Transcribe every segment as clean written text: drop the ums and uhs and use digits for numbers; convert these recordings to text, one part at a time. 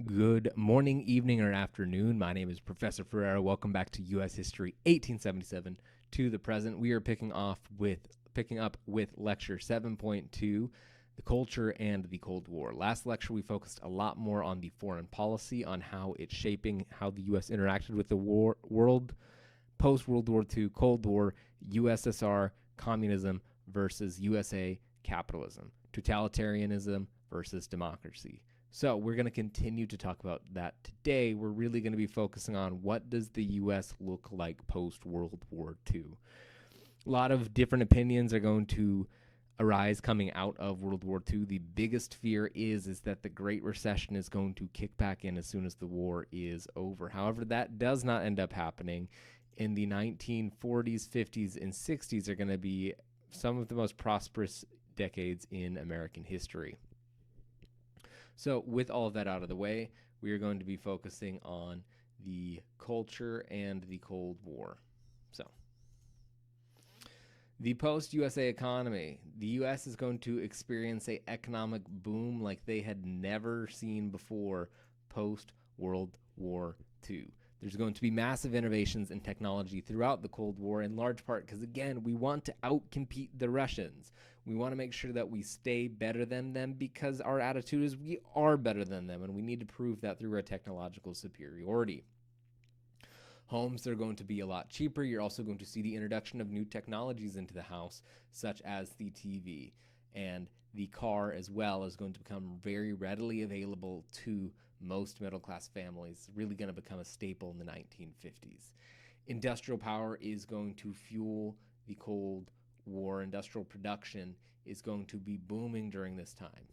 Good morning, evening, or afternoon. My name is Professor Ferreira. Welcome back to U.S. History 1877 to the present. We are picking up with lecture 7.2, the culture and the Cold War. Last lecture we focused a lot more on the foreign policy, on how it's shaping how the U.S. interacted with the world, post-World War II, Cold War, USSR, communism versus USA, capitalism, totalitarianism versus democracy. So we're going to continue to talk about that today. We're really going to be focusing on what does the U.S. look like post-World War II. A lot of different opinions are going to arise coming out of World War II. The biggest fear is that the Great Recession is going to kick back in as soon as the war is over. However, that does not end up happening. In the 1940s, 50s, and 60s are going to be some of the most prosperous decades in American history. So with all of that out of the way, we are going to be focusing on the culture and the Cold War. So the post-USA economy. The U.S. is going to experience an economic boom like they had never seen before post-World War II. There's going to be massive innovations in technology throughout the Cold War, in large part because, again, we want to outcompete the Russians. We want to make sure that we stay better than them because our attitude is we are better than them, and we need to prove that through our technological superiority. Homes are going to be a lot cheaper. You're also going to see the introduction of new technologies into the house, such as the TV, and the car as well is going to become very readily available to most middle-class families. It's really going to become a staple in the 1950s. Industrial power is going to fuel the Cold War. Industrial production is going to be booming during this time.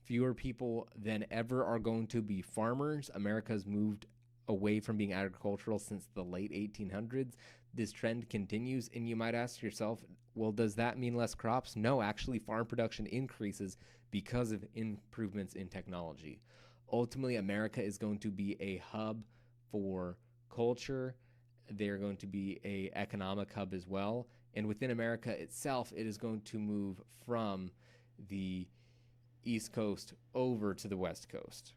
Fewer people than ever are going to be farmers. America's moved away from being agricultural since the late 1800s. This trend continues, and you might ask yourself, well, does that mean less crops? No, actually, farm production increases because of improvements in technology. Ultimately, America is going to be a hub for culture. They're going to be an economic hub as well. And within America itself, it is going to move from the East Coast over to the West Coast.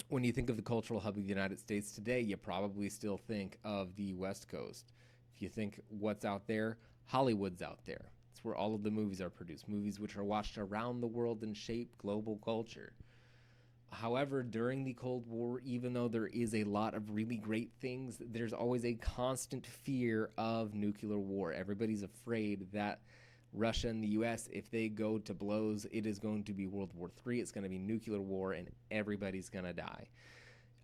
When you think of the cultural hub of the United States today, you probably still think of the West Coast. If you think what's out there, Hollywood's out there. It's where all of the movies are produced, movies which are watched around the world and shape global culture. However, during the Cold War, even though there is a lot of really great things, there's always a constant fear of nuclear war. Everybody's afraid that Russia and the U.S., if they go to blows, it is going to be World War III. It's going to be nuclear war, and everybody's going to die.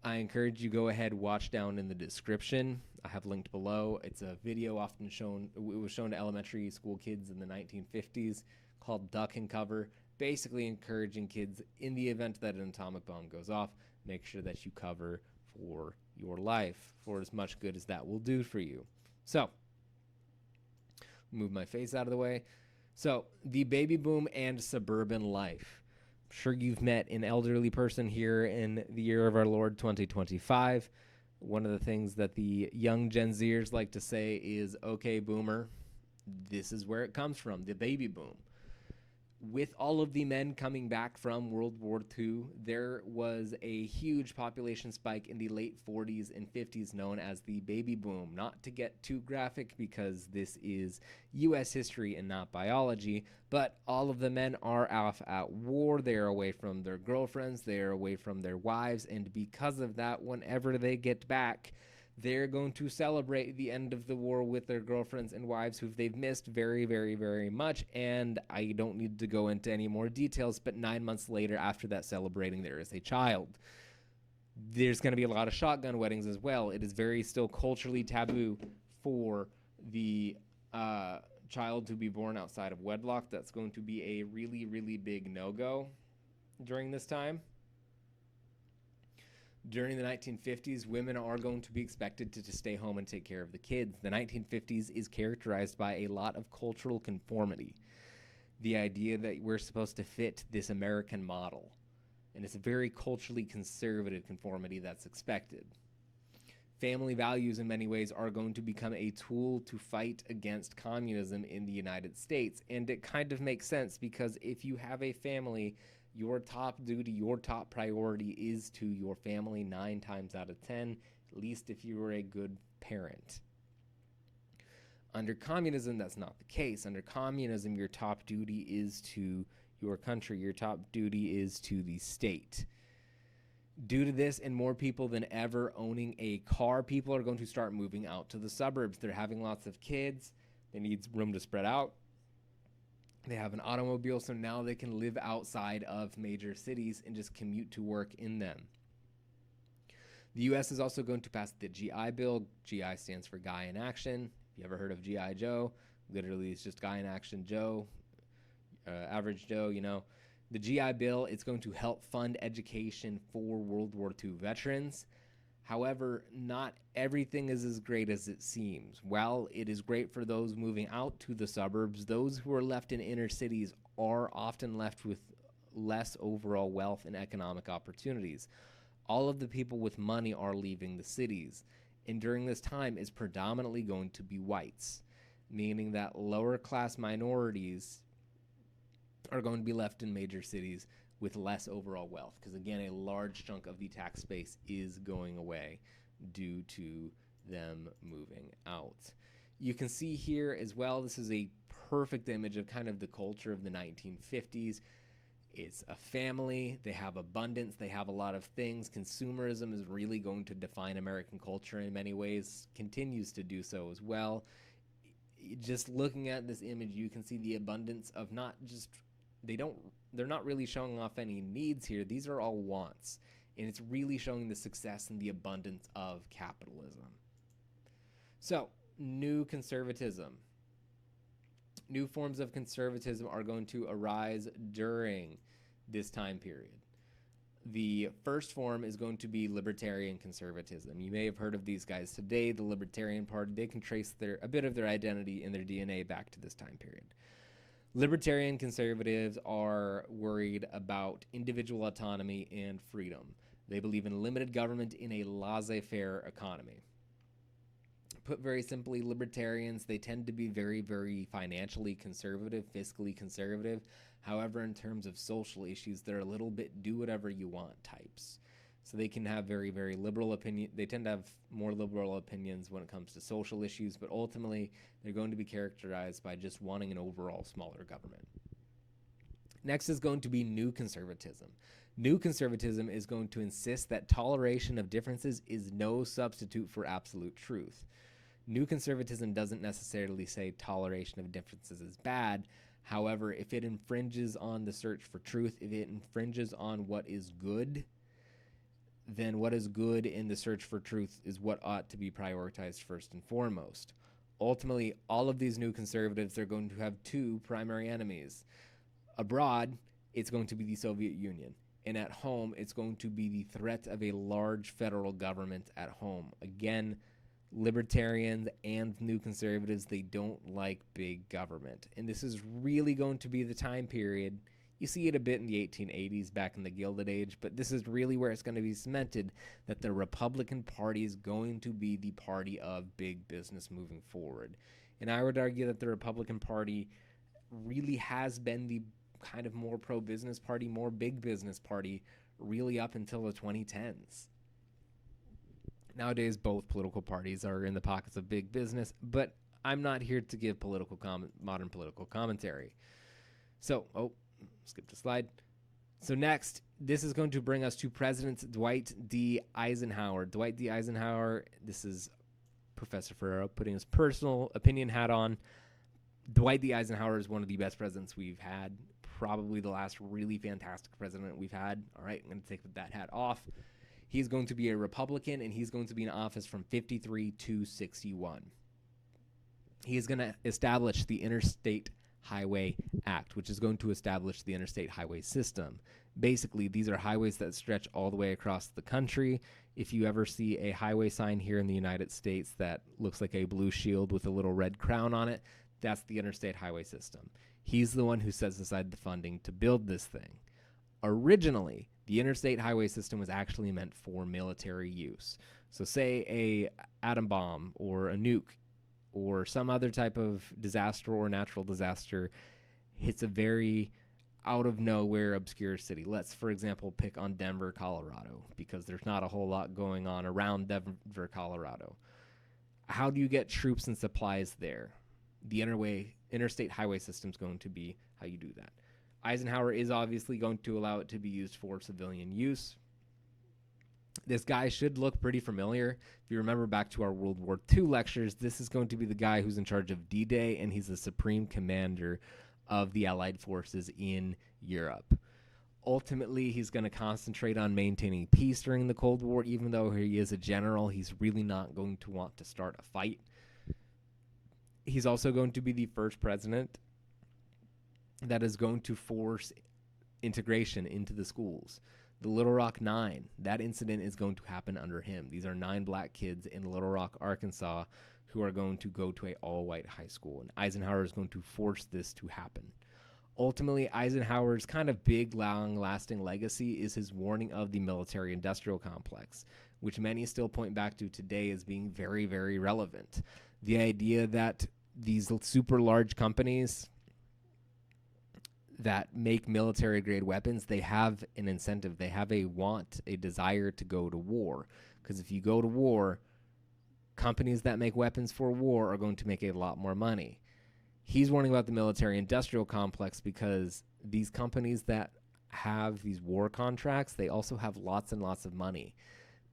I encourage you go ahead, watch down in the description. I have linked below. It's a video often shown. It was shown to elementary school kids in the 1950s called Duck and Cover. Basically encouraging kids, in the event that an atomic bomb goes off, make sure that you cover for your life, for as much good as that will do for you. So, move my face out of the way. So, the baby boom and suburban life. I'm sure you've met an elderly person here in the year of our Lord 2025. One of the things that the young Gen Zers like to say is, okay, boomer, this is where it comes from, the baby boom. With all of the men coming back from World War II, there was a huge population spike in the late 40s and 50s known as the baby boom. Not to get too graphic because this is U.S. history and not biology, but all of the men are off at war. They're away from their girlfriends. They're away from their wives. And because of that, whenever they get back, they're going to celebrate the end of the war with their girlfriends and wives who they've missed very, very, very much. And I don't need to go into any more details, but 9 months later, after that celebrating, there is a child. There's going to be a lot of shotgun weddings as well. It is very still culturally taboo for the child to be born outside of wedlock. That's going to be a really, really big no-go during this time. During the 1950s, women are going to be expected to stay home and take care of the kids. The 1950s is characterized by a lot of cultural conformity. The idea that we're supposed to fit this American model. And it's a very culturally conservative conformity that's expected. Family values in many ways are going to become a tool to fight against communism in the United States. And it kind of makes sense because if you have a family, Your top duty, your top priority is to your family 9 times out of 10, at least if you were a good parent. Under communism, that's not the case. Under communism, your top duty is to your country. Your top duty is to the state. Due to this and more people than ever owning a car, people are going to start moving out to the suburbs. They're having lots of kids. They need room to spread out. They have an automobile, so now they can live outside of major cities and just commute to work in them. The U.S. is also going to pass the GI Bill. GI stands for Guy in Action. If you ever heard of G.I. Joe, literally it's just Guy in Action Joe, average Joe, you know. The GI Bill is going to help fund education for World War II veterans. However, not everything is as great as it seems. While it is great for those moving out to the suburbs, those who are left in inner cities are often left with less overall wealth and economic opportunities. All of the people with money are leaving the cities, and during this time is predominantly going to be whites, meaning that lower class minorities are going to be left in major cities with less overall wealth, because again, a large chunk of the tax base is going away due to them moving out. You can see here as well, this is a perfect image of kind of the culture of the 1950s. It's a family, they have abundance, they have a lot of things. Consumerism is really going to define American culture in many ways, continues to do so as well. Just looking at this image, you can see the abundance of not just, they're not really showing off any needs here. These are all wants. And it's really showing the success and the abundance of capitalism. So, new conservatism. New forms of conservatism are going to arise during this time period. The first form is going to be Libertarian Conservatism. You may have heard of these guys today. The Libertarian Party, they can trace a bit of their identity and their DNA back to this time period. Libertarian conservatives are worried about individual autonomy and freedom. They believe in limited government in a laissez-faire economy. Put very simply, libertarians, they tend to be very, very financially conservative, fiscally conservative. However, in terms of social issues, they're a little bit do whatever you want types. So they can have very, very liberal opinion. They tend to have more liberal opinions when it comes to social issues, but ultimately they're going to be characterized by just wanting an overall smaller government. Next is going to be new conservatism. New conservatism is going to insist that toleration of differences is no substitute for absolute truth. New conservatism doesn't necessarily say toleration of differences is bad. However, if it infringes on the search for truth, if it infringes on what is good, then what is good in the search for truth is what ought to be prioritized first and foremost. Ultimately, all of these new conservatives are going to have two primary enemies. Abroad, it's going to be the Soviet Union. And at home, it's going to be the threat of a large federal government at home. Again, libertarians and new conservatives, they don't like big government. And this is really going to be the time period. You see it a bit in the 1880s, back in the Gilded Age, but this is really where it's going to be cemented that the Republican Party is going to be the party of big business moving forward. And I would argue that the Republican Party really has been the kind of more pro-business party, more big business party, really up until the 2010s. Nowadays, both political parties are in the pockets of big business, but I'm not here to give modern political commentary. So, skip the slide. So next, this is going to bring us to President Dwight D. Eisenhower. Dwight D. Eisenhower, this is Professor Ferrero putting his personal opinion hat on. Dwight D. Eisenhower is one of the best presidents we've had, probably the last really fantastic president we've had. All right, I'm going to take that hat off. He's going to be a Republican, and he's going to be in office from 53 to 61. He is going to establish the Interstate Highway Act, which is going to establish the interstate highway system. Basically, these are highways that stretch all the way across the country. If you ever see a highway sign here in the United States that looks like a blue shield with a little red crown on it, that's the interstate highway system. He's the one who sets aside the funding to build this thing. Originally, the interstate highway system was actually meant for military use. So say a atom bomb or a nuke or some other type of disaster or natural disaster hits a very out of nowhere obscure city. Let's, for example, pick on Denver, Colorado, because there's not a whole lot going on around Denver, Colorado. How do you get troops and supplies there? The interstate highway system is going to be how you do that. Eisenhower is obviously going to allow it to be used for civilian use. This guy should look pretty familiar. If you remember back to our World War II lectures, this is going to be the guy who's in charge of D-Day, and he's the supreme commander of the Allied forces in Europe. Ultimately, he's going to concentrate on maintaining peace during the Cold War. Even though he is a general, he's really not going to want to start a fight. He's also going to be the first president that is going to force integration into the schools. The Little Rock Nine, that incident is going to happen under him. These are 9 black kids in Little Rock, Arkansas, who are going to go to an all-white high school, and Eisenhower is going to force this to happen. Ultimately, Eisenhower's kind of big, long-lasting legacy is his warning of the military-industrial complex, which many still point back to today as being very, very relevant. The idea that these super large companies that make military-grade weapons, they have an incentive. They have a desire to go to war. Because if you go to war, companies that make weapons for war are going to make a lot more money. He's warning about the military-industrial complex because these companies that have these war contracts, they also have lots and lots of money.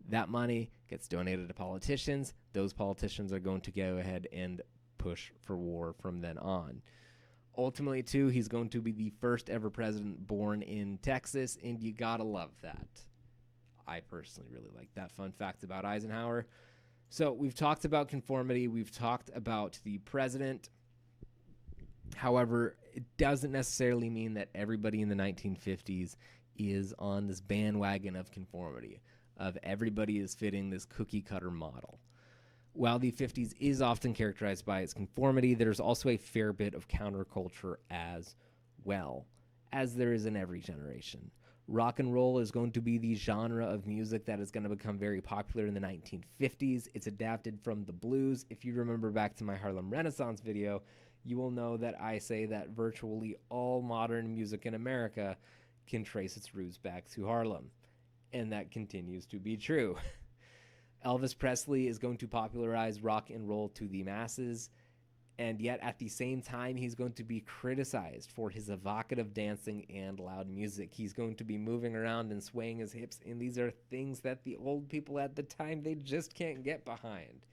That money gets donated to politicians. Those politicians are going to go ahead and push for war from then on. Ultimately, too, he's going to be the first ever president born in Texas, and you gotta love that. I personally really like that fun fact about Eisenhower. So we've talked about conformity. We've talked about the president. However, it doesn't necessarily mean that everybody in the 1950s is on this bandwagon of conformity, of everybody is fitting this cookie-cutter model. While the 50s is often characterized by its conformity, there's also a fair bit of counterculture as well, as there is in every generation. Rock and roll is going to be the genre of music that is going to become very popular in the 1950s. It's adapted from the blues. If you remember back to my Harlem Renaissance video, you will know that I say that virtually all modern music in America can trace its roots back to Harlem, and that continues to be true. Elvis Presley is going to popularize rock and roll to the masses, and yet at the same time, he's going to be criticized for his evocative dancing and loud music. He's going to be moving around and swaying his hips, and these are things that the old people at the time, they just can't get behind.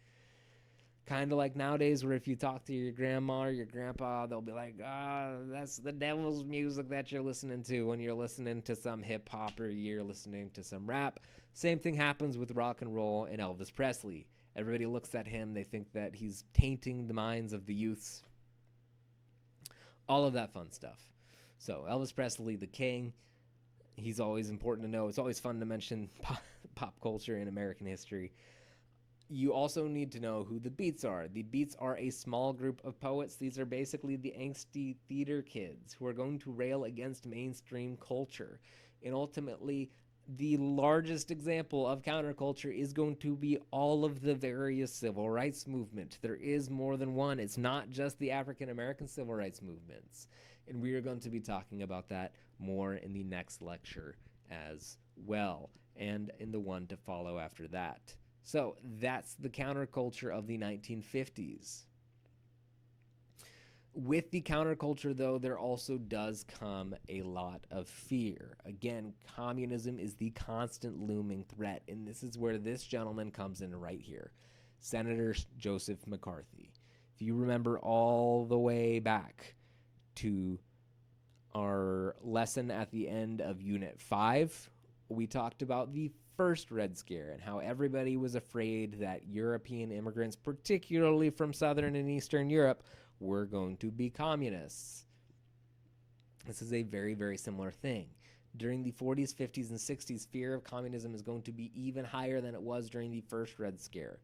Kind of like nowadays where if you talk to your grandma or your grandpa, they'll be like, that's the devil's music that you're listening to when you're listening to some hip-hop or you're listening to some rap. Same thing happens with rock and roll and Elvis Presley. Everybody looks at him. They think that he's tainting the minds of the youths. All of that fun stuff. So Elvis Presley, the king, he's always important to know. It's always fun to mention pop culture in American history. You also need to know who the Beats are. The Beats are a small group of poets. These are basically the angsty theater kids who are going to rail against mainstream culture. And ultimately, the largest example of counterculture is going to be all of the various civil rights movements. There is more than one. It's not just the African American civil rights movements. And we are going to be talking about that more in the next lecture as well, and in the one to follow after that. So that's the counterculture of the 1950s. With the counterculture, though, there also does come a lot of fear. Again, communism is the constant looming threat, and this is where this gentleman comes in right here, Senator Joseph McCarthy. If you remember all the way back to our lesson at the end of Unit 5, we talked about the first Red Scare and how everybody was afraid that European immigrants, particularly from Southern and Eastern Europe, were going to be communists. This is a very, very similar thing. During the 40s, 50s, and 60s, fear of communism is going to be even higher than it was during the first Red Scare.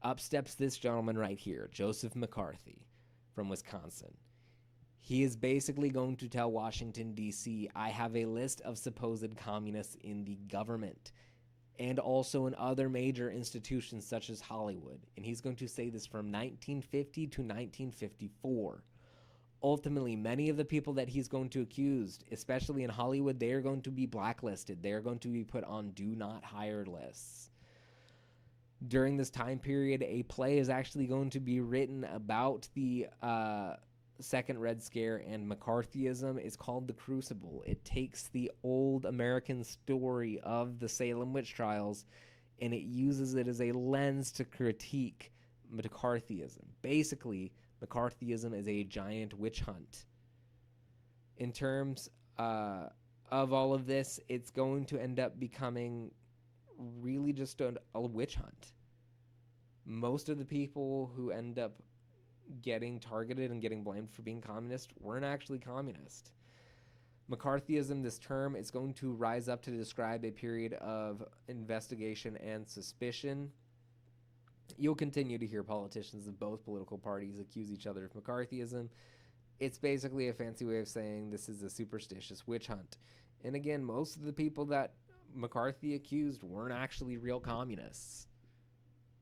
Up steps this gentleman right here, Joseph McCarthy from Wisconsin. He is basically going to tell Washington, D.C., I have a list of supposed communists in the government and also in other major institutions such as Hollywood. And he's going to say this from 1950 to 1954. Ultimately, many of the people that he's going to accuse, especially in Hollywood, they are going to be blacklisted. They are going to be put on do not hire lists. During this time period, a play is actually going to be written about the Second Red Scare and McCarthyism. It's called The Crucible. It takes the old American story of the Salem witch trials and it uses it as a lens to critique McCarthyism. Basically, McCarthyism is a giant witch hunt. In terms of all of this, it's going to end up becoming really just a witch hunt. Most of the people who end up getting targeted and getting blamed for being communist weren't actually communist. McCarthyism, this term, is going to rise up to describe a period of investigation and suspicion. You'll continue to hear politicians of both political parties accuse each other of McCarthyism. It's basically a fancy way of saying this is a superstitious witch hunt. And again, most of the people that McCarthy accused weren't actually real communists.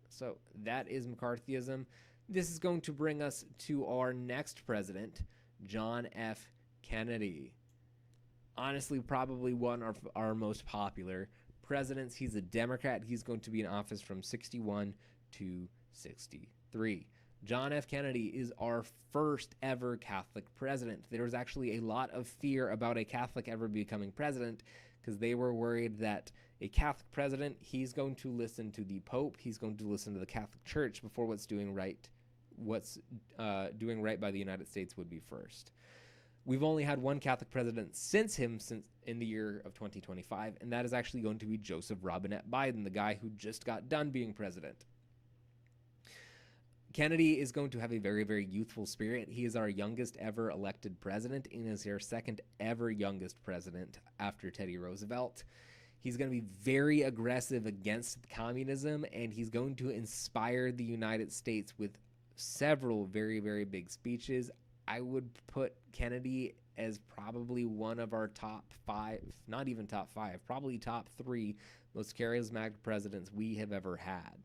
So that is McCarthyism. This is going to bring us to our next president, John F. Kennedy. Honestly, probably one of our most popular presidents. He's a Democrat. He's going to be in office from 61 to 63. John F. Kennedy is our first ever Catholic president. There was actually a lot of fear about a Catholic ever becoming president because they were worried that a Catholic president, he's going to listen to the Pope, he's going to listen to the Catholic Church before what's doing right by the United States would be first. We've only had one Catholic president since in the year of 2025, and that is actually going to be Joseph Robinette Biden, the guy who just got done being president. Kennedy is going to have a very, very youthful spirit. He is our youngest ever elected president and is our second ever youngest president after Teddy Roosevelt. He's going to be very aggressive against communism, and he's going to inspire the United States with several very, very big speeches. I would put Kennedy as probably one of our top five, not even top five, probably top three most charismatic presidents we have ever had.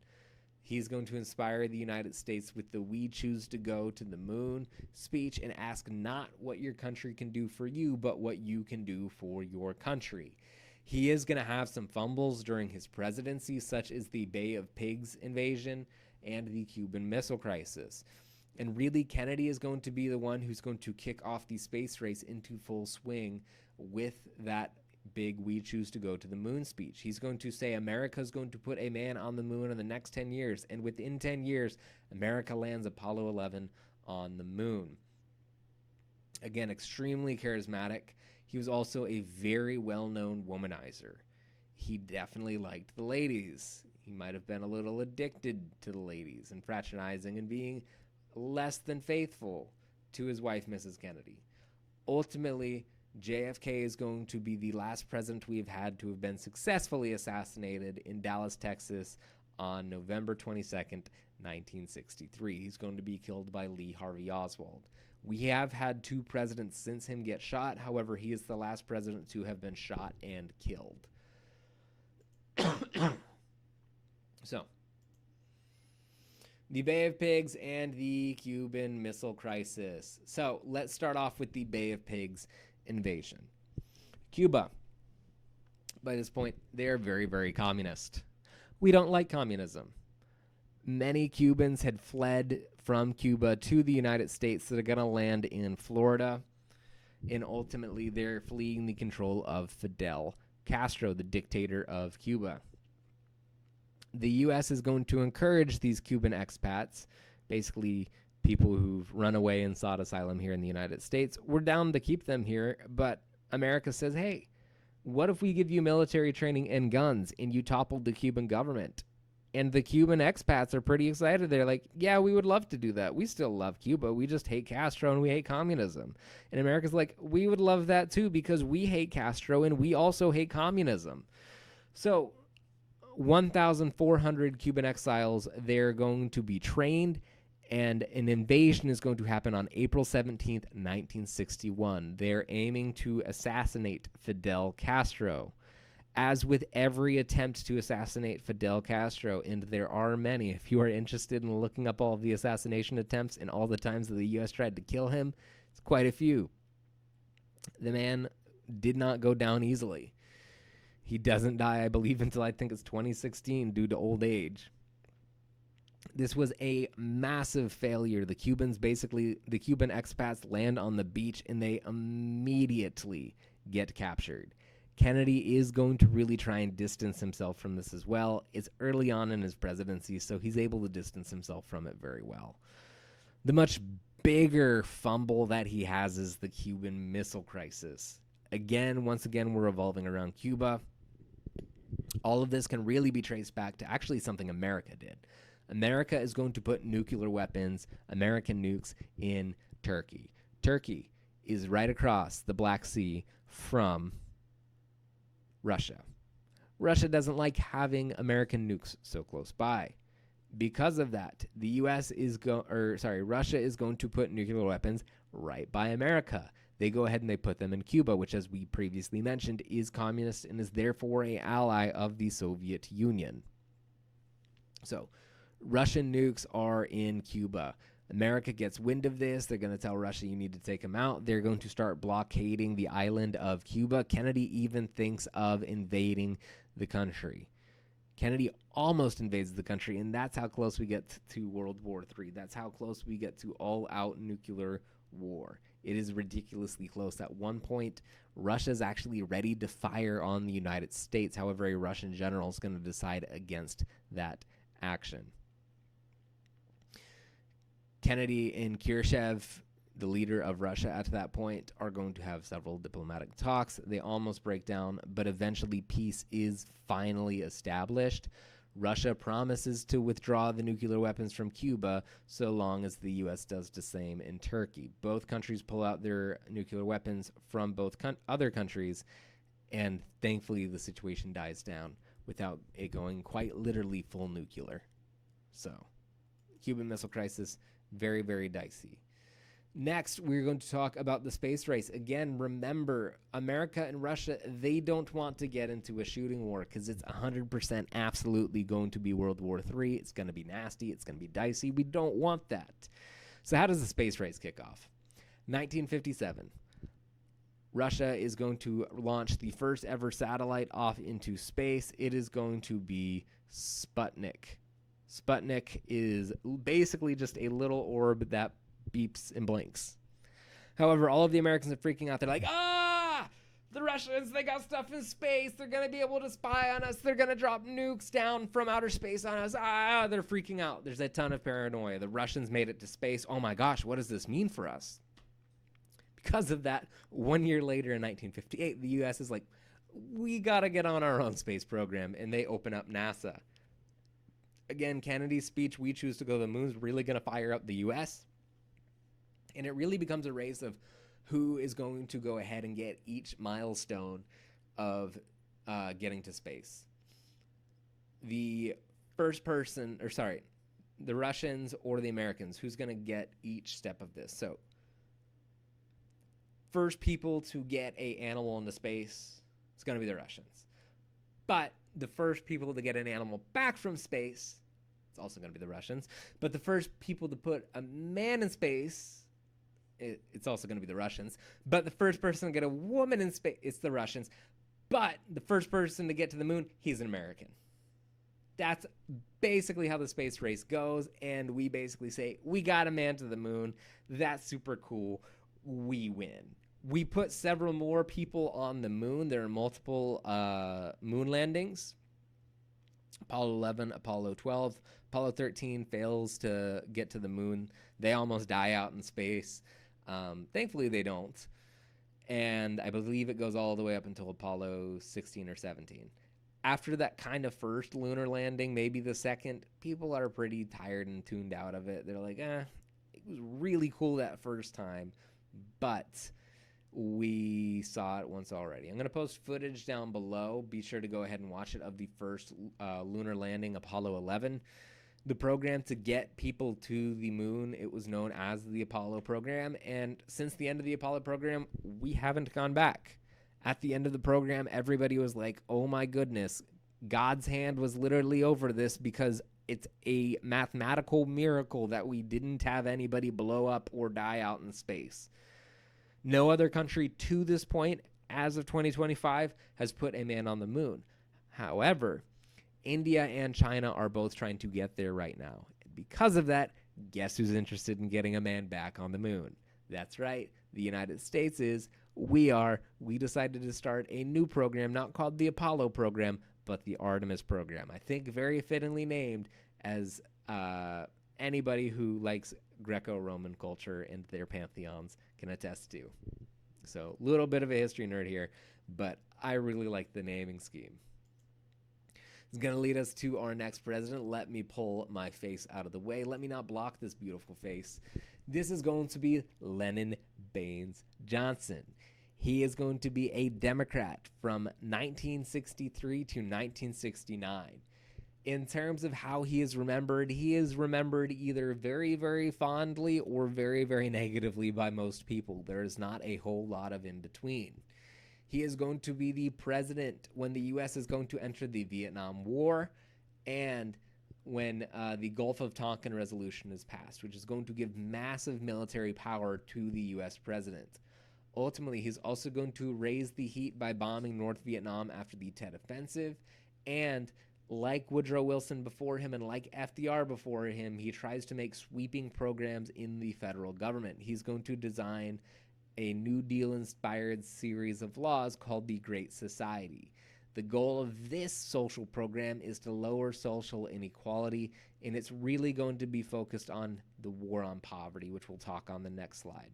He's going to inspire the United States with the "We choose to go to the moon" speech and ask not what your country can do for you, but what you can do for your country. He is going to have some fumbles during his presidency, such as the Bay of Pigs invasion and the Cuban Missile Crisis. And really, Kennedy is going to be the one who's going to kick off the space race into full swing with that big "We choose to go to the moon" speech. He's going to say America's going to put a man on the moon in the next 10 years, and within 10 years, America lands Apollo 11 on the moon. Again, extremely charismatic. He was also a very well-known womanizer. He definitely liked the ladies. He might have been a little addicted to the ladies and fraternizing and being less than faithful to his wife, Mrs. Kennedy. Ultimately, JFK is going to be the last president we've had to have been successfully assassinated in Dallas, Texas on November 22nd, 1963. He's going to be killed by Lee Harvey Oswald. We have had two presidents since him get shot. However, he is the last president to have been shot and killed. So, the Bay of Pigs and the Cuban Missile Crisis. So, let's start off with the Bay of Pigs invasion. Cuba, by this point, they are very, very communist. We don't like communism. Many Cubans had fled from Cuba to the United States that are going to land in Florida, and ultimately they're fleeing the control of Fidel Castro, the dictator of Cuba. The U.S. is going to encourage these Cuban expats, basically people who've run away and sought asylum here in the United States. We're down to keep them here, but America says, hey, what if we give you military training and guns and you toppled the Cuban government? And the Cuban expats are pretty excited. They're like, yeah, we would love to do that. We still love Cuba. We just hate Castro and we hate communism. And America's like, we would love that too because we hate Castro and we also hate communism. So 1,400 Cuban exiles, they're going to be trained, and an invasion is going to happen on April 17th, 1961. They're aiming to assassinate Fidel Castro. As with every attempt to assassinate Fidel Castro, and there are many, if you are interested in looking up all of the assassination attempts and all the times that the U.S. tried to kill him, It's quite a few. The man did not go down easily. He doesn't die, I believe, until I think it's 2016 due to old age. This was a massive failure. The Cuban expats land on the beach and they immediately get captured. Kennedy is going to really try and distance himself from this as well. It's early on in his presidency, so he's able to distance himself from it very well. The much bigger fumble that he has is the Cuban Missile Crisis. Once again, we're revolving around Cuba. All of this can really be traced back to actually something America did. America is going to put nuclear weapons, American nukes, in Turkey. Turkey is right across the Black Sea from Russia. Russia doesn't like having American nukes so close by. Because of that, Russia is going to put nuclear weapons right by America. They go ahead and they put them in Cuba, which, as we previously mentioned, is communist and is therefore an ally of the Soviet Union. So, Russian nukes are in Cuba. America gets wind of this. They're going to tell Russia, you need to take them out. They're going to start blockading the island of Cuba. Kennedy even thinks of invading the country. Kennedy almost invades the country, and that's how close we get to World War III. That's how close we get to all-out nuclear war. It is ridiculously close. At one point, Russia's actually ready to fire on the United States. However, a Russian general is going to decide against that action. Kennedy and Khrushchev, the leader of Russia at that point, are going to have several diplomatic talks. They almost break down, but eventually peace is finally established. Russia promises to withdraw the nuclear weapons from Cuba so long as the U.S. does the same in Turkey. Both countries pull out their nuclear weapons from both other countries, and thankfully the situation dies down without it going quite literally full nuclear. So, Cuban Missile Crisis, very, very dicey. Next, we're going to talk about the space race. Again, remember, America and Russia, they don't want to get into a shooting war because it's 100% absolutely going to be World War III. It's going to be nasty. It's going to be dicey. We don't want that. So how does the space race kick off? 1957. Russia is going to launch the first ever satellite off into space. It is going to be Sputnik. Sputnik is basically just a little orb that beeps and blinks. However, all of the Americans are freaking out. They're like, the Russians, they got stuff in space. They're going to be able to spy on us. They're going to drop nukes down from outer space on us. They're freaking out. There's a ton of paranoia. The Russians made it to space. Oh my gosh, what does this mean for us? Because of that, 1 year later in 1958, the U.S. is like, we got to get on our own space program, and they open up NASA. Again, Kennedy's speech, we choose to go to the moon, is really going to fire up the U.S., and it really becomes a race of who is going to go ahead and get each milestone of getting to space. The Russians or the Americans, who's going to get each step of this? So, first people to get an animal into space, it's going to be the Russians. But the first people to get an animal back from space, it's also going to be the Russians. But the first people to put a man in space, it's also going to be the Russians. But the first person to get a woman in space, it's the Russians. But the first person to get to the moon, he's an American. That's basically how the space race goes. And we basically say, we got a man to the moon. That's super cool. We win. We put several more people on the moon. There are multiple moon landings. Apollo 11, Apollo 12. Apollo 13 fails to get to the moon. They almost die out in space. Thankfully, they don't. And I believe it goes all the way up until Apollo 16 or 17. After that kind of first lunar landing, maybe the second, people are pretty tired and tuned out of it. They're like, it was really cool that first time, but we saw it once already. I'm going to post footage down below. Be sure to go ahead and watch it of the first lunar landing, Apollo 11. The program to get people to the moon, it was known as the Apollo program. And since the end of the Apollo program, we haven't gone back. At the end of the program, everybody was like, oh my goodness, God's hand was literally over this because it's a mathematical miracle that we didn't have anybody blow up or die out in space. No other country to this point, as of 2025, has put a man on the moon. However, India and China are both trying to get there right now. Because of that, guess who's interested in getting a man back on the moon? That's right, the United States is. We decided to start a new program, not called the Apollo program, but the Artemis program. I think very fittingly named, as anybody who likes Greco-Roman culture and their pantheons can attest to. So, a little bit of a history nerd here, but I really like the naming scheme. It's going to lead us to our next president. Let me pull my face out of the way. Let me not block this beautiful face. This is going to be Lyndon Baines Johnson. He is going to be a Democrat from 1963 to 1969. In terms of how he is remembered either very, very fondly or very, very negatively by most people. There is not a whole lot of in between. He is going to be the president when the U.S. is going to enter the Vietnam War and when the Gulf of Tonkin resolution is passed, which is going to give massive military power to the U.S. president. Ultimately, he's also going to raise the heat by bombing North Vietnam after the Tet Offensive, and like Woodrow Wilson before him and like FDR before him, he tries to make sweeping programs in the federal government. He's going to design a New Deal-inspired series of laws called the Great Society. The goal of this social program is to lower social inequality, and it's really going to be focused on the war on poverty, which we'll talk on the next slide.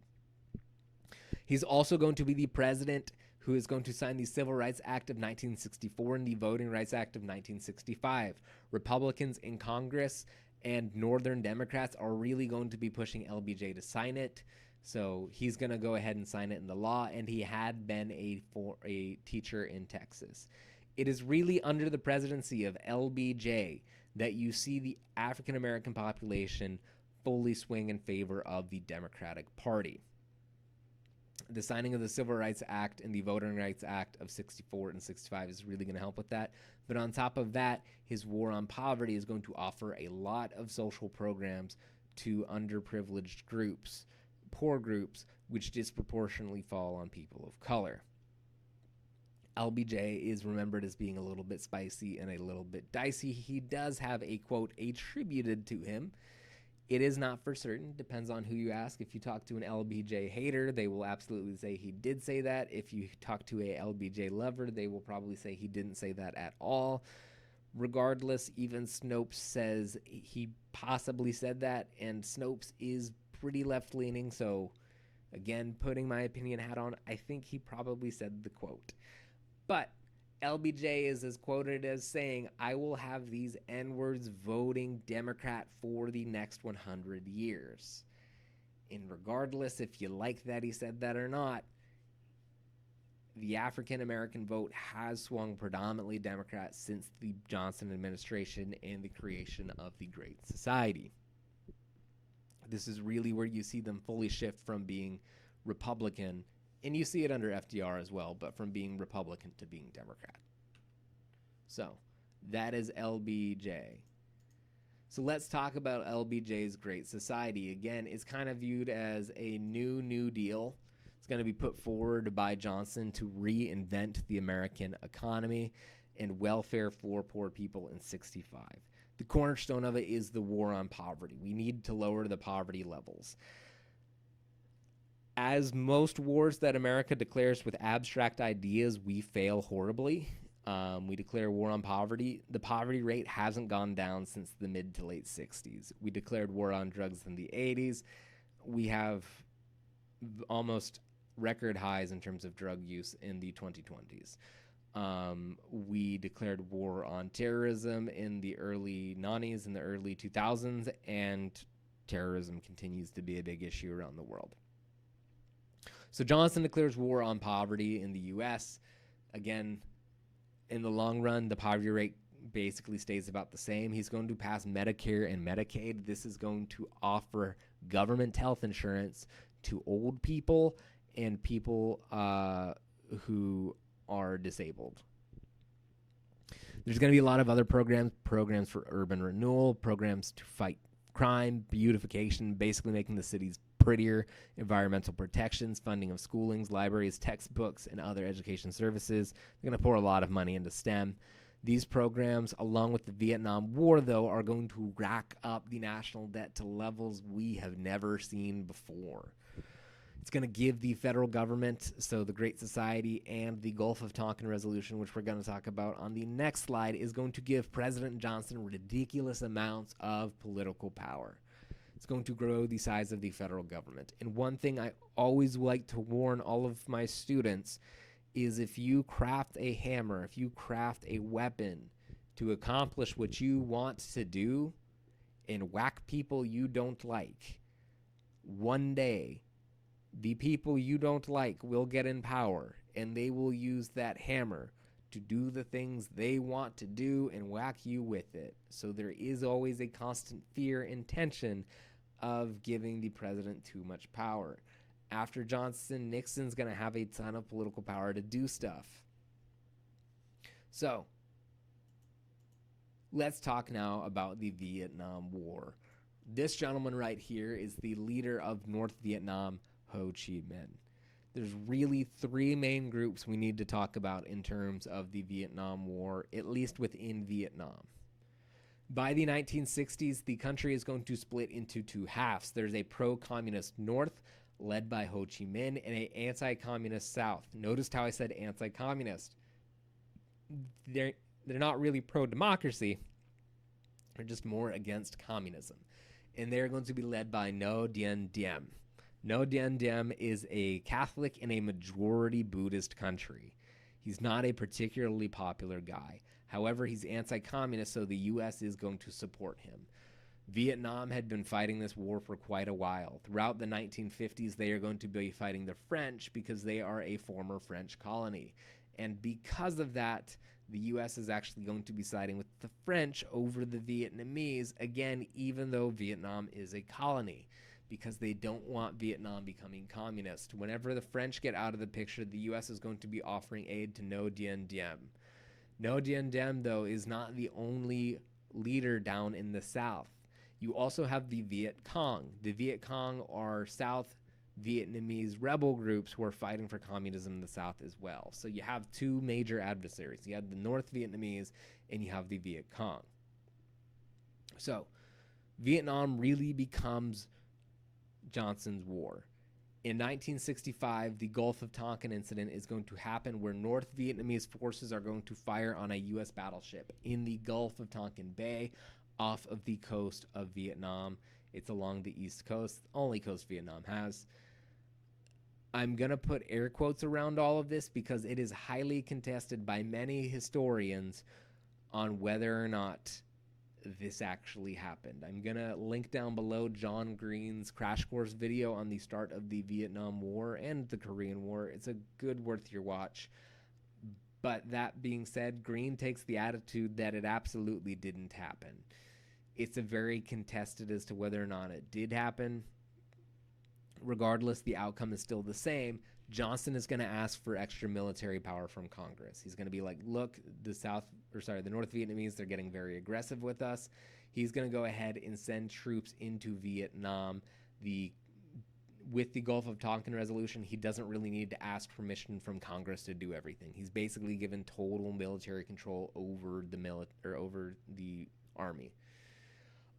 He's also going to be the president who is going to sign the Civil Rights Act of 1964 and the Voting Rights Act of 1965. Republicans in Congress and Northern Democrats are really going to be pushing LBJ to sign it. So he's going to go ahead and sign it in the law, and he had been a teacher in Texas. It is really under the presidency of LBJ that you see the African American population fully swing in favor of the Democratic Party. The signing of the Civil Rights Act and the Voting Rights Act of 64 and 65 is really going to help with that. But on top of that, his war on poverty is going to offer a lot of social programs to underprivileged groups, poor groups, which disproportionately fall on people of color. LBJ is remembered as being a little bit spicy and a little bit dicey. He does have a quote attributed to him. It is not for certain. Depends on who you ask. If you talk to an LBJ hater, they will absolutely say he did say that. If you talk to a LBJ lover, they will probably say he didn't say that at all. Regardless, even Snopes says he possibly said that, and Snopes is pretty left-leaning, so again, putting my opinion hat on, I think he probably said the quote. But LBJ is as quoted as saying, "I will have these N-words voting Democrat for the next 100 years. And regardless if you like that he said that or not, the African-American vote has swung predominantly Democrat since the Johnson administration and the creation of the Great Society. This is really where you see them fully shift from being Republican, and you see it under FDR as well, but from being Republican to being Democrat. So that is LBJ. So let's talk about LBJ's Great Society. Again, it's kind of viewed as a New Deal. It's going to be put forward by Johnson to reinvent the American economy and welfare for poor people in 65. The cornerstone of it is the war on poverty. We need to lower the poverty levels. As most wars that America declares with abstract ideas, we fail horribly. We declare war on poverty. The poverty rate hasn't gone down since the mid to late 60s. We declared war on drugs in the 80s. We have almost record highs in terms of drug use in the 2020s. We declared war on terrorism in the early 90s and the early 2000s, and terrorism continues to be a big issue around the world. So Johnson declares war on poverty in the U.S. Again, in the long run, the poverty rate basically stays about the same. He's going to pass Medicare and Medicaid. This is going to offer government health insurance to old people and people who are disabled. There's going to be a lot of other programs for urban renewal, programs to fight crime, beautification, basically making the cities prettier, environmental protections, funding of schoolings, libraries, textbooks, and other education services. They're going to pour a lot of money into STEM. These programs, along with the Vietnam War, though, are going to rack up the national debt to levels we have never seen before. It's going to give the federal government, so the Great Society and the Gulf of Tonkin resolution, which we're going to talk about on the next slide, is going to give President Johnson ridiculous amounts of political power. It's going to grow the size of the federal government. And one thing I always like to warn all of my students is if you craft a hammer, if you craft a weapon to accomplish what you want to do and whack people you don't like, one day the people you don't like will get in power, and they will use that hammer to do the things they want to do and whack you with it. So there is always a constant fear and tension of giving the president too much power. After Johnson, Nixon's going to have a ton of political power to do stuff. So let's talk now about the Vietnam War. This gentleman right here is the leader of North Vietnam, Ho Chi Minh. There's really three main groups we need to talk about in terms of the Vietnam War, at least within Vietnam. By the 1960s, the country is going to split into two halves. There's a pro-communist North, led by Ho Chi Minh, and an anti-communist South. Notice how I said anti-communist. They're not really pro-democracy. They're just more against communism. And they're going to be led by Ngo Dinh Diem. Ngo Dinh Diem is a Catholic in a majority Buddhist country. He's not a particularly popular guy. However, he's anti-communist, so the U.S. is going to support him. Vietnam had been fighting this war for quite a while. Throughout the 1950s, they are going to be fighting the French because they are a former French colony. And because of that, the U.S. is actually going to be siding with the French over the Vietnamese, again, even though Vietnam is a colony, because they don't want Vietnam becoming communist. Whenever the French get out of the picture, the U.S. is going to be offering aid to Ngo Dinh Diem. Ngo Dinh Diem, though, is not the only leader down in the South. You also have the Viet Cong. The Viet Cong are South Vietnamese rebel groups who are fighting for communism in the South as well. So you have two major adversaries. You have the North Vietnamese and you have the Viet Cong. So Vietnam really becomes Johnson's war. In 1965, the Gulf of Tonkin incident is going to happen where North Vietnamese forces are going to fire on a U.S. battleship in the Gulf of Tonkin Bay off of the coast of Vietnam. It's along the east coast, only coast Vietnam has. I'm going to put air quotes around all of this because it is highly contested by many historians on whether or not this actually happened. I'm going to link down below John Green's crash course video on the start of the Vietnam War and the Korean War. It's a good worth your watch. But that being said, Green takes the attitude that it absolutely didn't happen. It's a very contested as to whether or not it did happen. Regardless, the outcome is still the same. Johnson is going to ask for extra military power from Congress. He's going to be like, look, the North Vietnamese, they're getting very aggressive with us. He's going to go ahead and send troops into Vietnam. With the Gulf of Tonkin resolution, he doesn't really need to ask permission from Congress to do everything. He's basically given total military control over the army.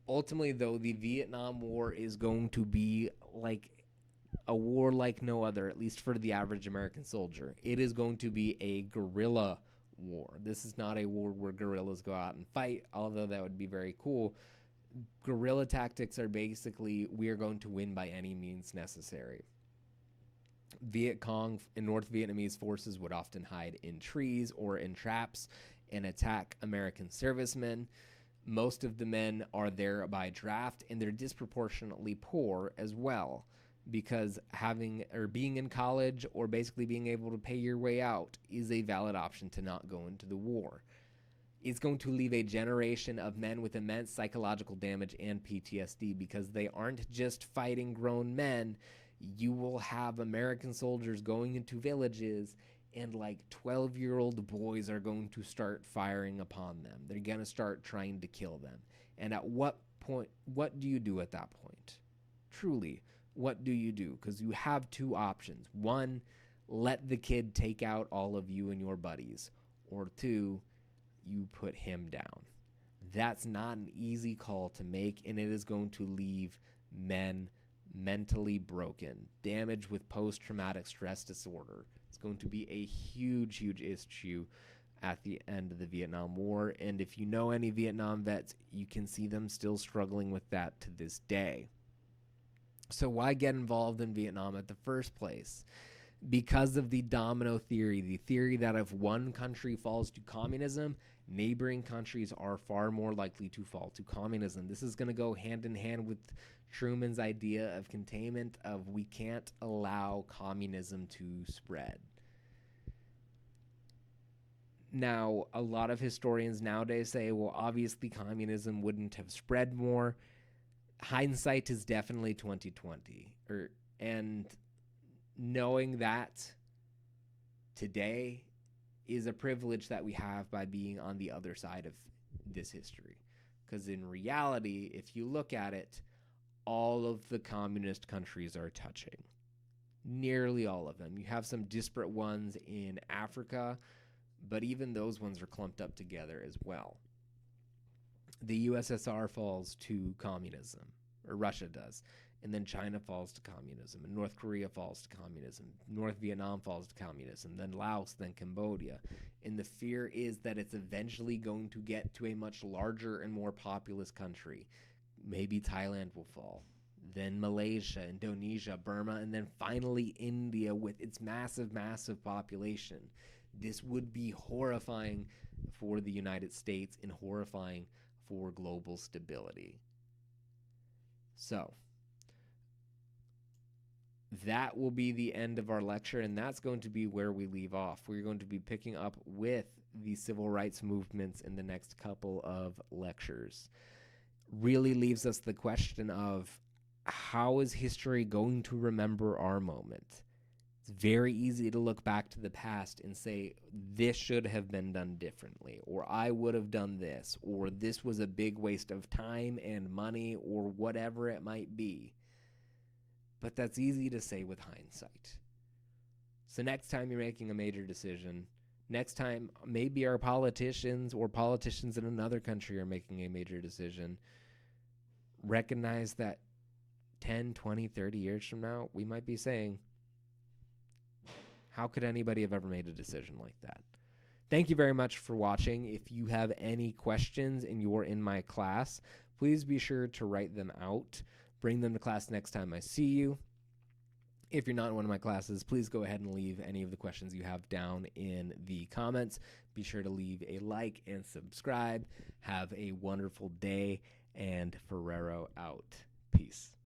Ultimately, though, the Vietnam War is going to be like a war like no other, at least for the average American soldier. It is going to be a guerrilla war. This is not a war where guerrillas go out and fight, although that would be very cool. Guerrilla tactics are basically, we are going to win by any means necessary. Viet Cong and North Vietnamese forces would often hide in trees or in traps and attack American servicemen. Most of the men are there by draft, and they're disproportionately poor as well, because being in college or basically being able to pay your way out is a valid option to not go into the war. It's going to leave a generation of men with immense psychological damage and PTSD, because they aren't just fighting grown men. You will have American soldiers going into villages, and like 12-year-old boys are going to start firing upon them. They're going to start trying to kill them. And at what point, what do you do at that point? Truly, what do you do? Because you have two options. One, let the kid take out all of you and your buddies. Or two, you put him down. That's not an easy call to make, and it is going to leave men mentally broken, damaged with post-traumatic stress disorder. It's going to be a huge, huge issue at the end of the Vietnam War. And if you know any Vietnam vets, you can see them still struggling with that to this day. So why get involved in Vietnam at the first place? Because of the domino theory, the theory that if one country falls to communism, neighboring countries are far more likely to fall to communism. This is going to go hand in hand with Truman's idea of containment, of we can't allow communism to spread. Now, a lot of historians nowadays say, well, obviously communism wouldn't have spread more. Hindsight is definitely 2020. And knowing that today is a privilege that we have by being on the other side of this history. Because in reality, if you look at it, all of the communist countries are touching. Nearly all of them. You have some disparate ones in Africa, but even those ones are clumped up together as well. The USSR falls to communism, or Russia does, and then China falls to communism, and North Korea falls to communism, North Vietnam falls to communism, then Laos, then Cambodia. And the fear is that it's eventually going to get to a much larger and more populous country. Maybe Thailand will fall, then Malaysia, Indonesia, Burma, and then finally India with its massive, massive population. This would be horrifying for the United States and horrifying for global stability. So, that will be the end of our lecture, and that's going to be where we leave off. We're going to be picking up with the civil rights movements in the next couple of lectures. Really leaves us the question of, how is history going to remember our moment? It's very easy to look back to the past and say, this should have been done differently, or I would have done this, or this was a big waste of time and money, or whatever it might be. But that's easy to say with hindsight. So next time you're making a major decision, next time maybe our politicians or politicians in another country are making a major decision, recognize that 10, 20, 30 years from now, we might be saying, how could anybody have ever made a decision like that? Thank you very much for watching. If you have any questions and you're in my class, please be sure to write them out. Bring them to class next time I see you. If you're not in one of my classes, please go ahead and leave any of the questions you have down in the comments. Be sure to leave a like and subscribe. Have a wonderful day, and Ferrero out. Peace.